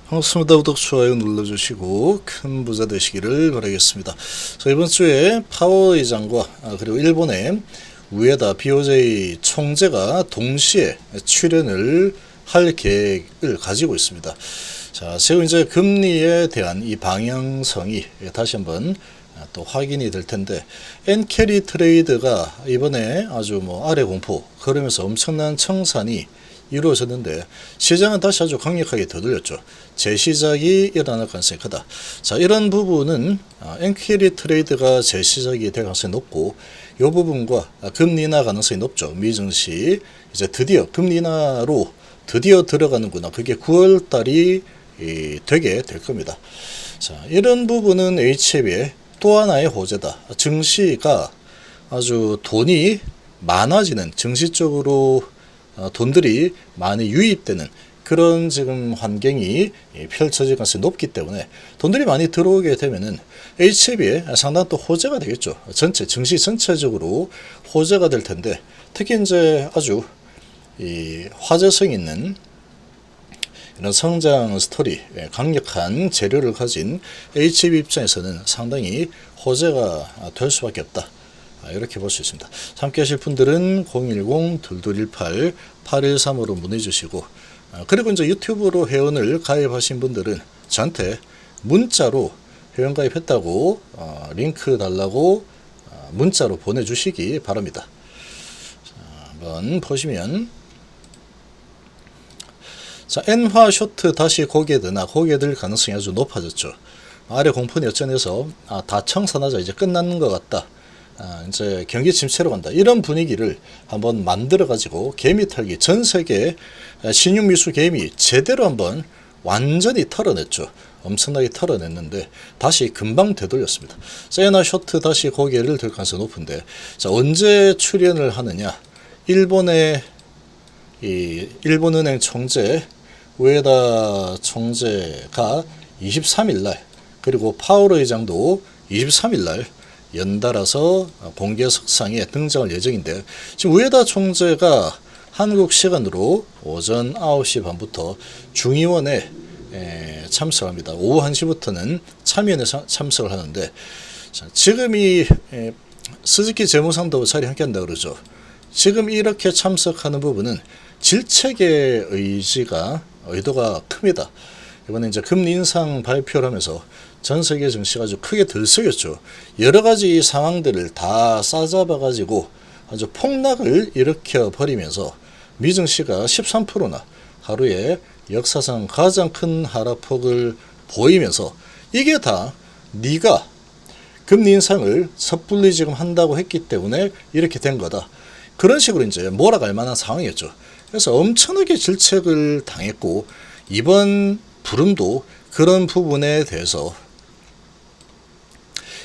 반갑습니다. 구독, 좋아요 눌러주시고 큰 부자 되시기를 바라겠습니다. 자, 이번 주에 파워 의장과 그리고 일본의 우에다 BOJ 총재가 동시에 출연을 할 계획을 가지고 있습니다. 자, 지금 이제 금리에 대한 이 방향성이 다시 한번 또 확인이 될 텐데, 엔캐리 트레이드가 이번에 아주 아래 공포 그러면서 엄청난 청산이 이루어졌는데, 시장은 다시 아주 강력하게 되돌렸죠. 재시작이 일어날 가능성이 크다. 자, 이런 부분은 엔캐리 트레이드가 재시작이 될 가능성이 높고, 이 부분과 금리 인하 가능성이 높죠. 미증시 이제 드디어 금리 인하로 드디어 들어가는구나. 그게 9월 달이 되게 될 겁니다. 자, 이런 부분은 HB의 또 하나의 호재다. 증시가 아주 돈이 많아지는, 증시 쪽으로 돈들이 많이 유입되는 그런 지금 환경이 펼쳐질 가능성이 높기 때문에, 돈들이 많이 들어오게 되면은 HB에 상당한 또 호재가 되겠죠. 전체 증시 전체적으로 호재가 될 텐데, 특히 이제 아주 이 화제성 있는 이런 성장 스토리, 강력한 재료를 가진 HB 입장에서는 상당히 호재가 될 수밖에 없다. 이렇게 볼 수 있습니다. 함께 하실 분들은 010-2218-8135로 문의 주시고, 그리고 이제 유튜브로 회원을 가입하신 분들은 저한테 문자로 회원 가입했다고 링크 달라고 문자로 보내주시기 바랍니다. 자, 한번 보시면, 자, 엔화 쇼트 다시 고개 들 가능성이 아주 높아졌죠. 아래 공포는 여전해서 다 청산하자, 이제 끝나는 것 같다, 이제 경기 침체로 간다, 이런 분위기를 한번 만들어 가지고 개미 털기, 전 세계 신용 미수 개미 제대로 한번 완전히 털어냈죠. 엄청나게 털어냈는데 다시 금방 되돌렸습니다. 엔화 쇼트 다시 고개를 들 가능성이 높은데, 자, 언제 출연을 하느냐? 일본은행 총재 우에다 총재가 23일날, 그리고 파월 의장도 23일날 연달아서 공개 석상에 등장할 예정인데, 지금 우에다 총재가 한국 시간으로 오전 9시 반부터 중의원에 참석합니다. 오후 1시부터는 참여연에 참석을 하는데, 지금 이 스즈키 재무상도 자리 함께 한다 그러죠. 지금 이렇게 참석하는 부분은 질책의 의도가 큽니다. 이번에 이제 금리 인상 발표를 하면서 전 세계 증시가 아주 크게 들썩였죠. 여러 가지 상황들을 다 싸잡아가지고 아주 폭락을 일으켜 버리면서 미증시가 13%나 하루에 역사상 가장 큰 하락폭을 보이면서, 이게 다 네가 금리 인상을 섣불리 지금 한다고 했기 때문에 이렇게 된 거다, 그런 식으로 이제 몰아갈 만한 상황이었죠. 그래서 엄청나게 질책을 당했고, 이번 부름도 그런 부분에 대해서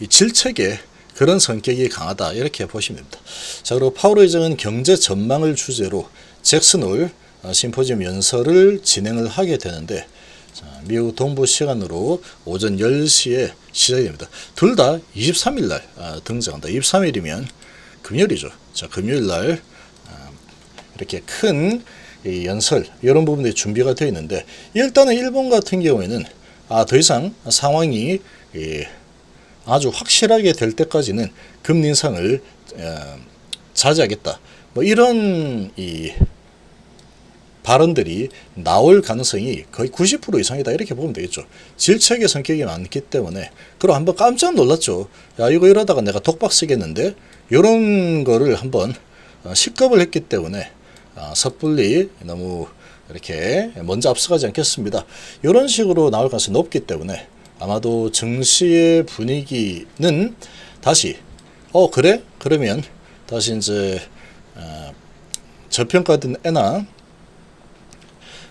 이 질책의 그런 성격이 강하다, 이렇게 보시면 됩니다. 자, 그리고 파월 의장은 경제 전망을 주제로 잭슨홀 심포지엄 연설을 진행을 하게 되는데, 자, 미국 동부 시간으로 오전 10시에 시작이 됩니다. 둘 다 23일날 등장한다. 23일이면 금요일이죠. 자, 금요일날 이렇게 큰 연설, 이런 부분들이 준비가 되어 있는데, 일단은 일본 같은 경우에는 더 이상 상황이 아주 확실하게 될 때까지는 금리 인상을 자제하겠다, 이런 발언들이 나올 가능성이 거의 90% 이상이다, 이렇게 보면 되겠죠. 질책의 성격이 많기 때문에. 그리고 한번 깜짝 놀랐죠. 야, 이거 이러다가 내가 독박 쓰겠는데, 이런 거를 한번 식겁을 했기 때문에 섣불리 너무 이렇게 먼저 앞서가지 않겠습니다, 이런 식으로 나올 가능성이 높기 때문에, 아마도 증시의 분위기는 다시 그래? 그러면 다시 이제 저평가된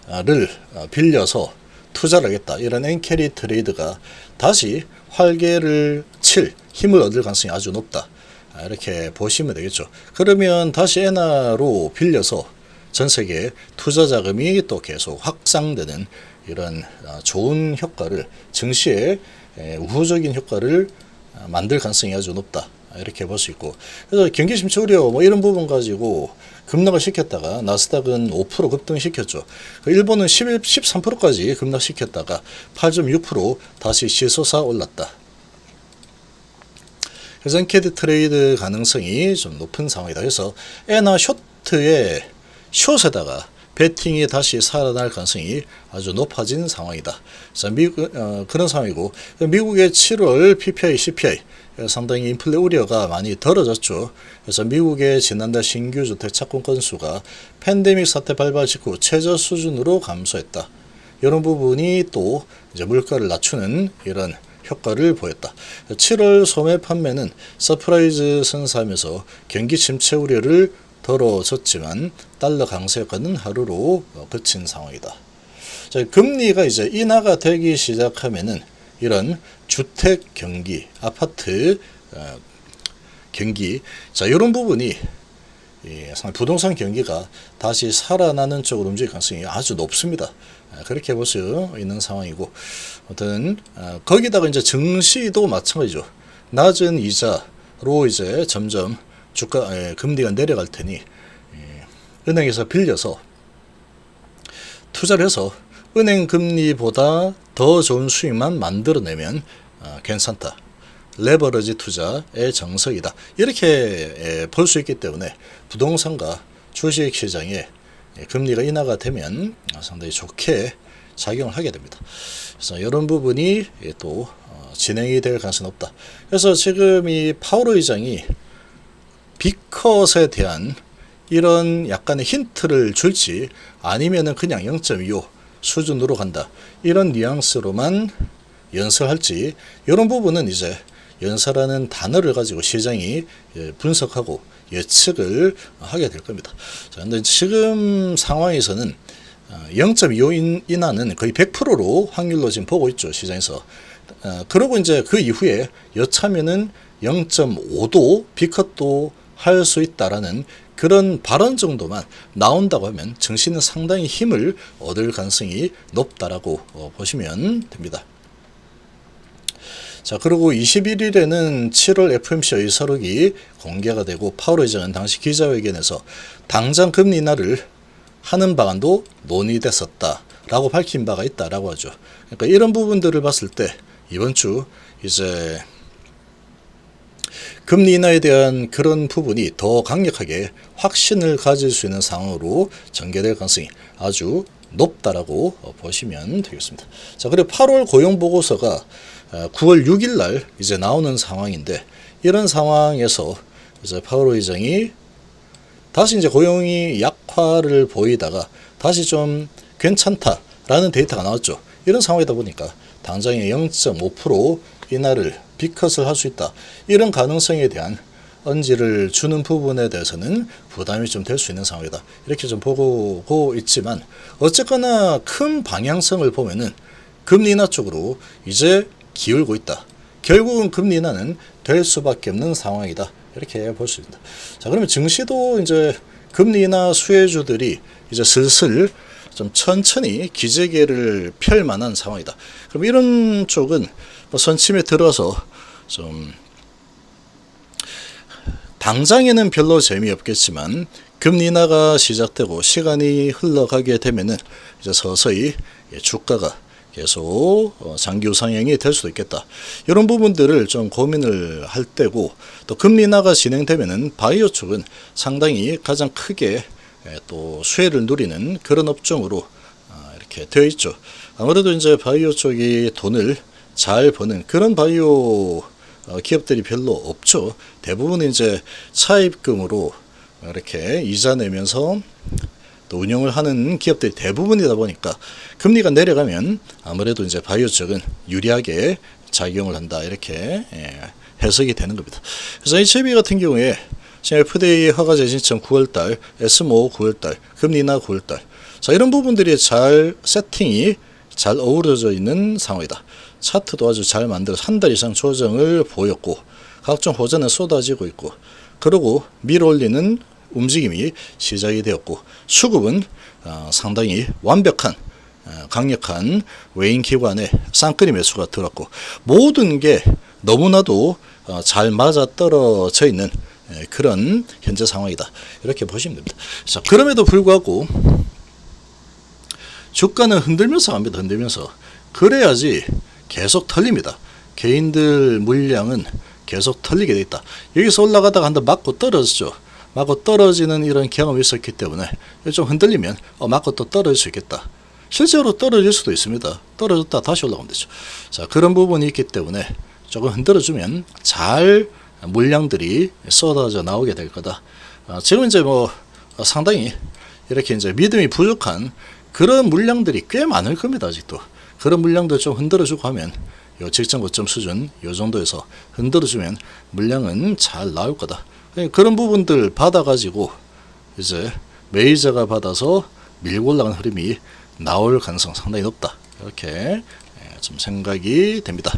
엔화를 빌려서 투자를 하겠다, 이런 엔캐리 트레이드가 다시 활개를 칠 힘을 얻을 가능성이 아주 높다, 이렇게 보시면 되겠죠. 그러면 다시 엔화로 빌려서 전 세계 투자 자금이 또 계속 확산되는 이런 좋은 효과를, 증시에 우호적인 효과를 만들 가능성이 아주 높다, 이렇게 볼 수 있고, 그래서 경기 침체 우려 뭐 이런 부분 가지고 급락을 시켰다가 나스닥은 5% 급등시켰죠. 일본은 13%까지 급락시켰다가 8.6% 다시 시소사 올랐다. 그래서 엔캐디 트레이드 가능성이 좀 높은 상황이다. 그래서 에나 쇼트의 숏에다가 베팅이 다시 살아날 가능성이 아주 높아진 상황이다. 그래서 그런 상황이고, 미국의 7월 PPI, CPI 상당히 인플레 우려가 많이 덜어졌죠. 그래서 미국의 지난달 신규 주택 착공 건수가 팬데믹 사태 발발 직후 최저 수준으로 감소했다. 이런 부분이 또 이제 물가를 낮추는 이런 효과를 보였다. 7월 소매 판매는 서프라이즈 선사하면서 경기 침체 우려를 덜어졌지만 달러 강세 효과는 하루로 그친 상황이다. 자, 금리가 이제 인하가 되기 시작하면은 이런 주택 경기, 아파트 경기, 자 이런 부분이 부동산 경기가 다시 살아나는 쪽으로 움직일 가능성이 아주 높습니다. 그렇게 볼 수 있는 상황이고, 아무튼 거기다가 이제 증시도 마찬가지죠. 낮은 이자로 이제 점점 주가 금리가 내려갈 테니 은행에서 빌려서 투자를 해서 은행 금리보다 더 좋은 수익만 만들어내면 괜찮다. 레버러지 투자의 정석이다. 이렇게 볼 수 있기 때문에 부동산과 주식 시장에 금리가 인하가 되면 상당히 좋게 작용을 하게 됩니다. 그래서 이런 부분이 또 진행이 될 가능성이 높다. 그래서 지금 이 파월 의장이 빅컷에 대한 이런 약간의 힌트를 줄지 아니면은 그냥 0.25 수준으로 간다. 이런 뉘앙스로만 연설할지, 이런 부분은 이제 연설하는 단어를 가지고 시장이 분석하고 예측을 하게 될 겁니다. 자, 근데 지금 상황에서는 0.25 인하는 거의 100%로 확률로 지금 보고 있죠, 시장에서. 그러고 이제 그 이후에 여차면은 0.5도 비컷도 할 수 있다라는 그런 발언 정도만 나온다고 하면 증시는 상당히 힘을 얻을 가능성이 높다라고 보시면 됩니다. 자, 그리고 21일에는 7월 FOMC 의사록이 공개가 되고, 파월 의장은 당시 기자회견에서 당장 금리 인하를 하는 방안도 논의됐었다라고 밝힌 바가 있다라고 하죠. 그러니까 이런 부분들을 봤을 때 이번 주 이제 금리 인하에 대한 그런 부분이 더 강력하게 확신을 가질 수 있는 상황으로 전개될 가능성이 아주 높다라고 보시면 되겠습니다. 자, 그리고 8월 고용 보고서가 9월 6일 날 이제 나오는 상황인데, 이런 상황에서 이제 파월 의장이 다시 이제 고용이 약화를 보이다가 다시 좀 괜찮다라는 데이터가 나왔죠. 이런 상황이다 보니까 당장에 0.5% 인하를 빅컷을 할 수 있다. 이런 가능성에 대한 언지를 주는 부분에 대해서는 부담이 좀 될 수 있는 상황이다. 이렇게 좀 보고 있지만, 어쨌거나 큰 방향성을 보면은 금리 인하 쪽으로 이제 기울고 있다. 결국은 금리 인하는 될 수밖에 없는 상황이다. 이렇게 볼 수 있습니다. 자, 그러면 증시도 이제 금리 인하 수혜주들이 이제 슬슬 좀 천천히 기재개를 펼 만한 상황이다. 그럼 이런 쪽은 뭐 선침에 들어서 좀 당장에는 별로 재미없겠지만 금리 인하가 시작되고 시간이 흘러가게 되면은 이제 서서히 주가가 계속 장기 우상향이 될 수도 있겠다. 이런 부분들을 좀 고민을 할 때고, 또 금리 인하가 진행되면은 바이오 쪽은 상당히 가장 크게 또 수혜를 누리는 그런 업종으로 이렇게 되어 있죠. 아무래도 이제 바이오 쪽이 돈을 잘 버는 그런 바이오 기업들이 별로 없죠. 대부분 이제 차입금으로 이렇게 이자 내면서 또 운영을 하는 기업들이 대부분이다 보니까 금리가 내려가면 아무래도 이제 바이오 쪽은 유리하게 작용을 한다, 이렇게 해석이 되는 겁니다. 그래서 HIB 같은 경우에 지금 FDA 허가제 신청 9월달, SMO 9월달, 금리 인하 9월달, 자 이런 부분들이 잘 세팅이 잘 어우러져 있는 상황이다. 차트도 아주 잘 만들어서 한 달 이상 조정을 보였고, 각종 호전에 쏟아지고 있고, 그리고 밀어올리는 움직임이 시작이 되었고, 수급은 상당히 완벽한 강력한 외인 기관의 쌍끌이 매수가 들었고, 모든 게 너무나도 잘 맞아 떨어져 있는 그런 현재 상황이다. 이렇게 보시면 됩니다. 자, 그럼에도 불구하고 주가는 흔들면서 갑니다. 흔들면서. 그래야지 계속 털립니다. 개인들 물량은 계속 털리게 돼 있다. 여기서 올라가다가 한번 맞고 떨어지죠. 맞고 떨어지는 이런 경험이 있었기 때문에 좀 흔들리면 맞고 또 떨어질 수 있겠다. 실제로 떨어질 수도 있습니다. 떨어졌다 다시 올라가면 되죠. 자, 그런 부분이 있기 때문에 조금 흔들어주면 잘 물량들이 쏟아져 나오게 될 거다. 지금 이제 상당히 이렇게 이제 믿음이 부족한 그런 물량들이 꽤 많을 겁니다. 아직도 그런 물량들 좀 흔들어주고 하면 요 직전 고점 수준 요 정도에서 흔들어주면 물량은 잘 나올 거다. 그런 부분들 받아가지고 이제 메이저가 받아서 밀고 올라가는 흐름이 나올 가능성 상당히 높다. 이렇게 좀 생각이 됩니다.